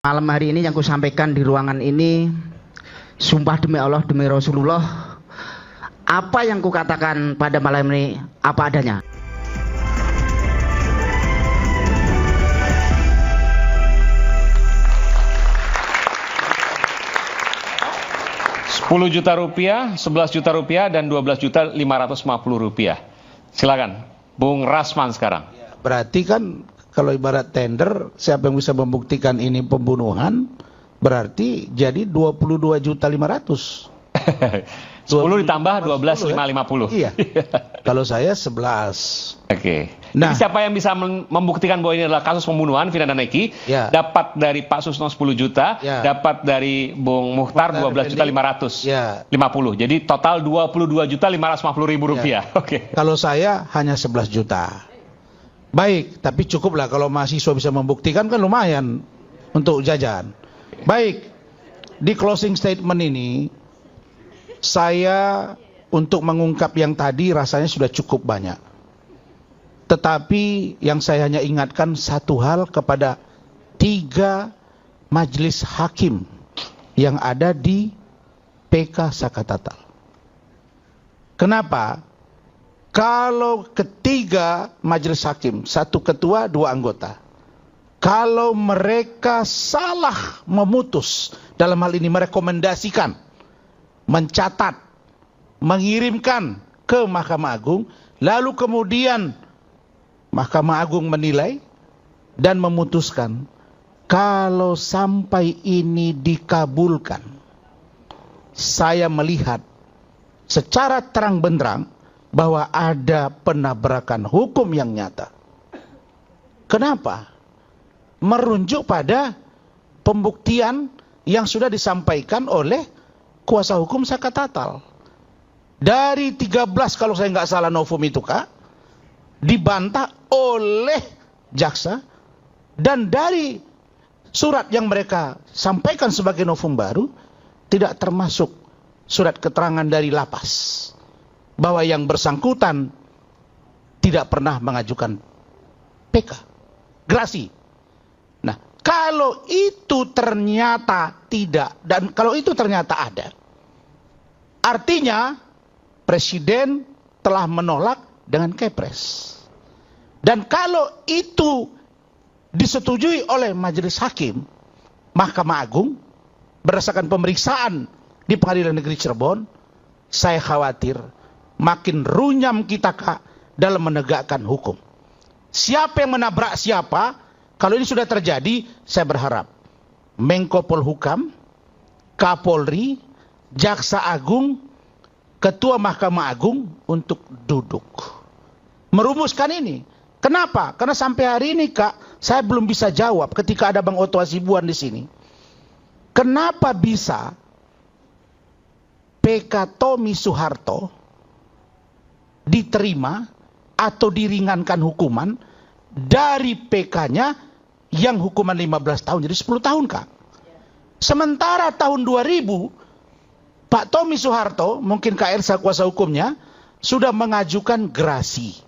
Malam hari ini yang kusampaikan di ruangan ini, sumpah demi Allah, demi Rasulullah, apa yang kukatakan pada malam ini apa adanya. Rp10 juta, Rp11 juta, dan Rp12.550.000. Silakan, Bung Rasman sekarang. Berarti kan kalau ibarat tender, siapa yang bisa membuktikan ini pembunuhan, berarti jadi 22.500.000. 10 ditambah 12.550. Iya. Kalau saya 11. Oke. Nah, jadi siapa yang bisa membuktikan bahwa ini adalah kasus pembunuhan Vina dan Eki, ya, dapat dari Pak Susno 10 juta, ya, dapat dari Bung Muhtar 12.550.000. Ya. Jadi total Rp22.550.000. Ya. Oke. Kalau saya hanya 11 juta. Baik, tapi cukuplah kalau mahasiswa bisa membuktikan, kan lumayan untuk jajan. Baik, di closing statement ini saya untuk mengungkap yang tadi rasanya sudah cukup banyak. Tetapi yang saya hanya ingatkan satu hal kepada 3 majelis hakim yang ada di PK Sakatatal. Kenapa? Kalau ketiga majelis hakim, 1 ketua, 2 anggota, kalau mereka salah memutus, dalam hal ini merekomendasikan, mencatat, mengirimkan ke Mahkamah Agung, lalu kemudian Mahkamah Agung menilai dan memutuskan, kalau sampai ini dikabulkan, saya melihat secara terang benderang bahwa ada penabrakan hukum yang nyata. Kenapa? Merujuk pada pembuktian yang sudah disampaikan oleh kuasa hukum Sakatatal. Dari 13 kalau saya nggak salah novum itu Kak, dibantah oleh jaksa, dan dari surat yang mereka sampaikan sebagai novum baru tidak termasuk surat keterangan dari lapas bahwa yang bersangkutan tidak pernah mengajukan PK, gerasi. Nah, kalau itu ternyata tidak, dan kalau itu ternyata ada, artinya Presiden telah menolak dengan kepres. Dan kalau itu disetujui oleh majelis hakim Mahkamah Agung berdasarkan pemeriksaan di Pengadilan Negeri Cirebon, saya khawatir makin runyam kita Kak dalam menegakkan hukum. Siapa yang menabrak siapa, kalau ini sudah terjadi, saya berharap Menko Polhukam, Kapolri, Jaksa Agung, Ketua Mahkamah Agung untuk duduk merumuskan ini. Kenapa? Karena sampai hari ini Kak, saya belum bisa jawab ketika ada Bang Otto Hasibuan di sini. Kenapa bisa PK Tommy Soeharto diterima atau diringankan hukuman dari PK-nya yang hukuman 15 tahun jadi 10 tahun Kak. Sementara tahun 2000 Pak Tommy Soeharto, mungkin Kak Elsa kuasa hukumnya, sudah mengajukan gerasi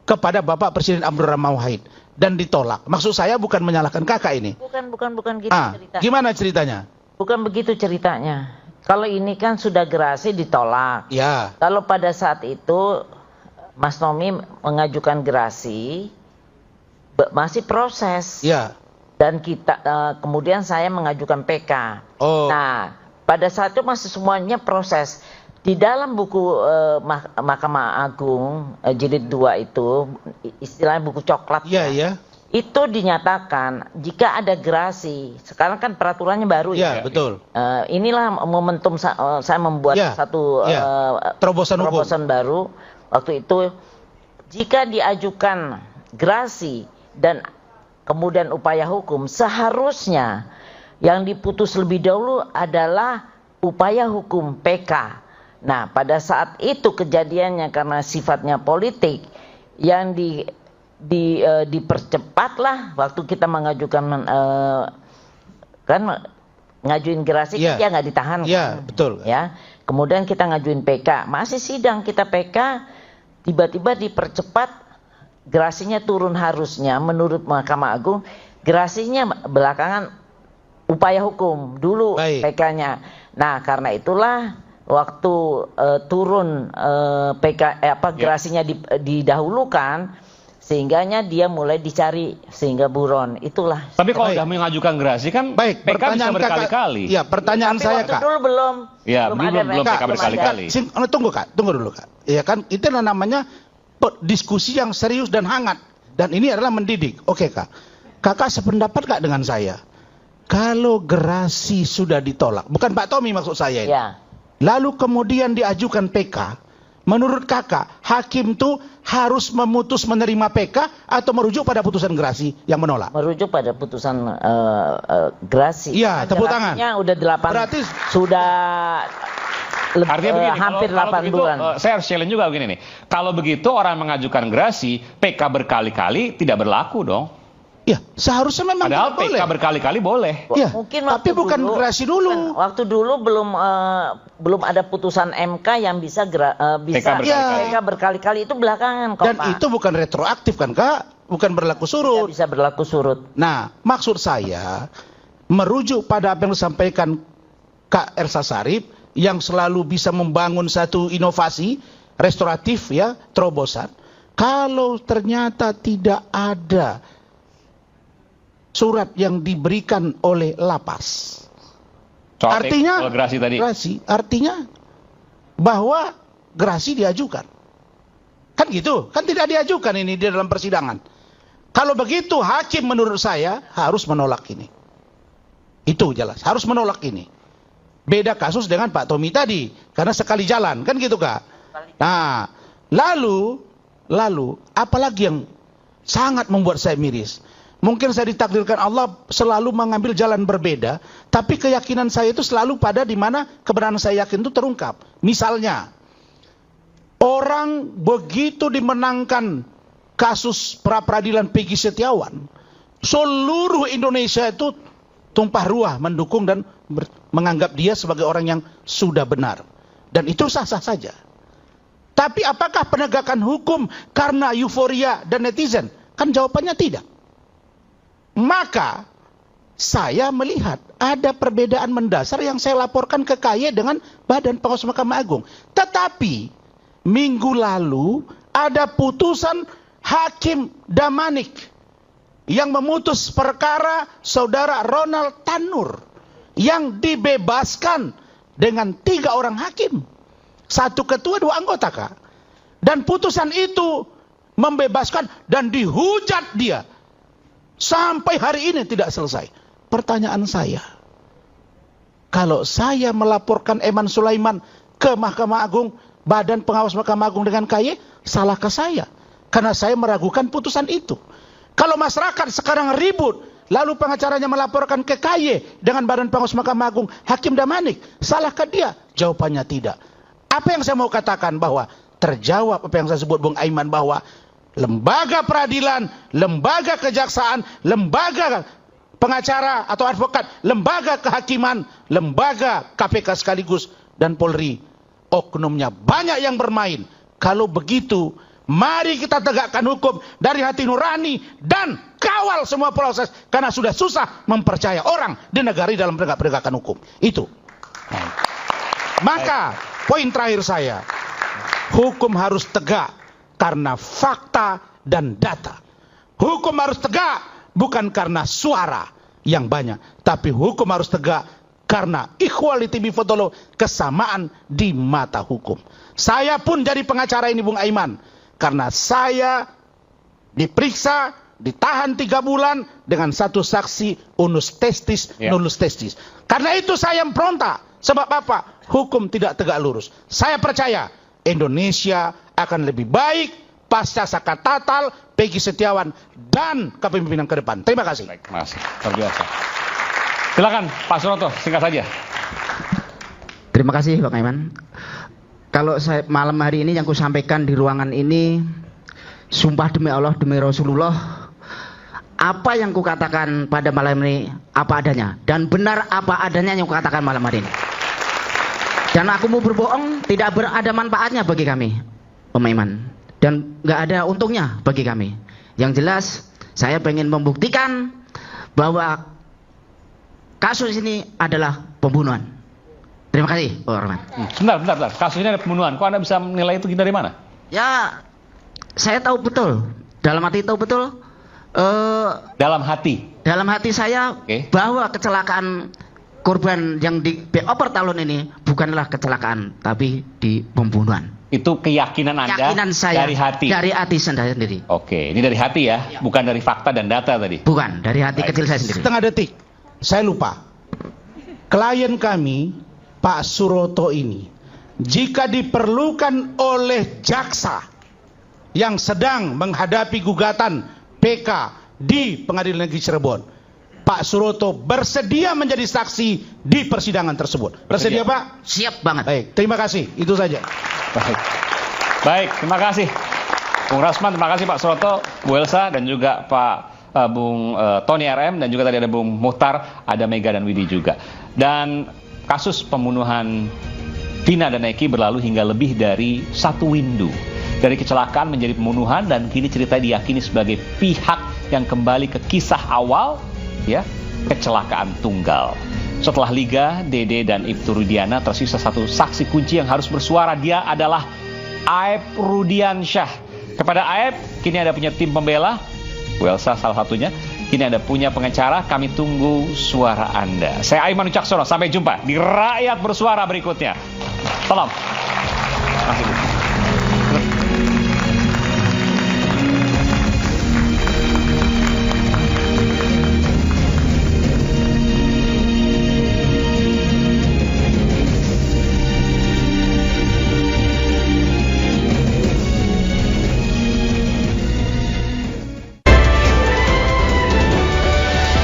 kepada Bapak Presiden Abdurrahman Wahid dan ditolak. Maksud saya bukan menyalahkan kakak ini. Bukan gitu ceritanya. Gimana ceritanya? Bukan begitu ceritanya. Kalau ini kan sudah gerasi ditolak. Ya. Kalau pada saat itu Mas Tommy mengajukan gerasi, masih proses. Ya. Dan kita kemudian saya mengajukan PK. Oh. Nah, pada saat itu masih semuanya proses. Di dalam buku Mahkamah Agung jilid 2 itu, istilahnya buku coklat. Iya, ya. Itu dinyatakan jika ada gerasi. Sekarang kan peraturannya baru ya. Iya, betul. Inilah momentum saya membuat satu terobosan baru. Waktu itu jika diajukan gerasi dan kemudian upaya hukum, seharusnya yang diputus lebih dahulu adalah upaya hukum PK. Nah, pada saat itu kejadiannya karena sifatnya politik, yang dipercepatlah waktu kita mengajukan kan ngajuin gerasi, dia nggak ditahan. Iya, betul. Ya, kemudian kita ngajuin PK, masih sidang kita PK, tiba-tiba dipercepat, gerasinya turun harusnya menurut Mahkamah Agung, gerasinya belakangan upaya hukum dulu PK-nya. Nah, karena itulah waktu turun gerasinya didahulukan, sehingganya dia mulai dicari sehingga buron. Itulah. Tapi kalau sudah mengajukan gerasi kan PK bisa berkali-kali. Ya, pertanyaan saya Kak. Dulu belum. Ya, belum PK berkali-kali. Tunggu dulu Kak. Ya kan, itu namanya diskusi yang serius dan hangat. Dan ini adalah mendidik. Oke Kak. Kakak sependapat Kak dengan saya? Kalau gerasi sudah ditolak, bukan Pak Tommy maksud saya ini. Ya. Lalu kemudian diajukan PK, menurut kakak, hakim tuh harus memutus menerima PK atau merujuk pada putusan gerasi yang menolak? Merujuk pada putusan gerasi. Iya, tepuk tangan. Udah 8, berarti sudah artinya begini, hampir kalau 8 begitu, bulan. Saya harus challenge juga begini nih. Kalau begitu orang mengajukan gerasi, PK berkali-kali tidak berlaku dong. Ya, seharusnya memang padahal PK boleh. berkali-kali boleh. Ya, mungkin tapi bukan gerasi dulu. Waktu dulu belum ada putusan MK yang bisa PK berkali-kali itu belakangan kok, Dan Pak. itu bukan retroaktif kan Kak? Bukan berlaku surut. Bisa berlaku surut. Nah, maksud saya merujuk pada apa yang disampaikan Kak Elsa Sharif yang selalu bisa membangun satu inovasi restoratif ya, terobosan. Kalau ternyata tidak ada surat yang diberikan oleh lapas. Artinya gerasi tadi. Artinya bahwa gerasi diajukan. Kan gitu, kan tidak diajukan ini di dalam persidangan. Kalau begitu hakim menurut saya harus menolak ini. Itu jelas, harus menolak ini. Beda kasus dengan Pak Tommy tadi, karena sekali jalan, kan gitu Kak. Nah, lalu apalagi yang sangat membuat saya miris. Mungkin saya ditakdirkan Allah selalu mengambil jalan berbeda, tapi keyakinan saya itu selalu pada di mana kebenaran saya yakin itu terungkap. Misalnya, orang begitu dimenangkan kasus pra-peradilan Peggy Setiawan, seluruh Indonesia itu tumpah ruah mendukung dan menganggap dia sebagai orang yang sudah benar. Dan itu sah-sah saja. Tapi apakah penegakan hukum karena euforia dan netizen? Kan jawabannya tidak. Maka saya melihat ada perbedaan mendasar yang saya laporkan ke KY dengan Badan Pengawas Mahkamah Agung. Tetapi minggu lalu ada putusan Hakim Damanik yang memutus perkara saudara Ronald Tanur yang dibebaskan dengan 3 orang hakim, 1 ketua 2 anggota Kak. Dan putusan itu membebaskan dan dihujat dia. Sampai hari ini tidak selesai. Pertanyaan saya, kalau saya melaporkan Eman Sulaiman ke Mahkamah Agung, Badan Pengawas Mahkamah Agung dengan KY, salahkah saya? Karena saya meragukan putusan itu. Kalau masyarakat sekarang ribut, lalu pengacaranya melaporkan ke KY dengan Badan Pengawas Mahkamah Agung, Hakim Damanik, salahkah dia? Jawabannya tidak. Apa yang saya mau katakan bahwa terjawab apa yang saya sebut Bung Aiman bahwa lembaga peradilan, lembaga kejaksaan, lembaga pengacara atau advokat, lembaga kehakiman, lembaga KPK sekaligus dan Polri, oknumnya banyak yang bermain. Kalau begitu, mari kita tegakkan hukum dari hati nurani dan kawal semua proses, karena sudah susah mempercaya orang di negara dalam penegakan hukum. Itu. Maka poin terakhir saya, hukum harus tegak karena fakta dan data. Hukum harus tegak bukan karena suara yang banyak, tapi hukum harus tegak karena equality before the law, kesamaan di mata hukum. Saya pun jadi pengacara ini Bung Aiman, karena saya diperiksa, ditahan 3 bulan dengan 1 saksi unus testis, nullus testis. Karena itu saya berontak. Sebab apa? Hukum tidak tegak lurus. Saya percaya Indonesia akan lebih baik pasca Saka Tatal, Peggy Setiawan, dan kepemimpinan ke depan. Terima kasih. Baik, masih terbiasa. Silakan Pak Suroto, singkat saja. Terima kasih Bang Aiman. Kalau saya malam hari ini yang ku sampaikan di ruangan ini, sumpah demi Allah, demi Rasulullah, apa yang ku katakan pada malam ini apa adanya, dan benar apa adanya yang ku katakan malam hari ini. Dan aku mau berbohong tidak berada manfaatnya bagi kami, Om Aiman, dan nggak ada untungnya bagi kami. Yang jelas saya pengen membuktikan bahwa kasus ini adalah pembunuhan. Terima kasih, Pak Rahmat. Sebentar. Kasus ini ada pembunuhan. Kok Anda bisa menilai itu dari mana? Ya, saya tahu betul. Dalam hati tahu betul. Dalam hati. Dalam hati saya bahwa kecelakaan korban yang di Beoper Talun ini bukanlah kecelakaan, tapi di pembunuhan. Itu keyakinan Anda. Keyakinan saya dari hati. Dari hati saya sendiri. Oke, ini dari hati ya, bukan dari fakta dan data tadi. Bukan, dari hati kecil saya sendiri. Setengah detik, saya lupa. Klien kami, Pak Suroto ini, jika diperlukan oleh jaksa yang sedang menghadapi gugatan PK di Pengadilan Negeri Cirebon, Pak Suroto bersedia menjadi saksi di persidangan tersebut. Bersedia, Pak? Siap banget. Baik, terima kasih. Itu saja. Baik, terima kasih Bung Rasman, terima kasih Pak Suroto, Bu Elsa, dan juga Pak Bung Tony RM, dan juga tadi ada Bung Muhtar, ada Mega dan Widi juga. Dan kasus pembunuhan Vina dan Eki berlalu hingga lebih dari 1 windu. Dari kecelakaan menjadi pembunuhan, dan kini cerita diyakini sebagai pihak yang kembali ke kisah awal, ya, kecelakaan tunggal. Setelah Liga, Dede dan Ibtu Rudiana, tersisa satu saksi kunci yang harus bersuara. Dia adalah Aep Rudiansyah. Kepada Aep, kini ada punya tim pembela, Welsa salah satunya. Kini ada punya pengacara, kami tunggu suara Anda. Saya Aiman Wicaksono, sampai jumpa di Rakyat Bersuara berikutnya. Salam.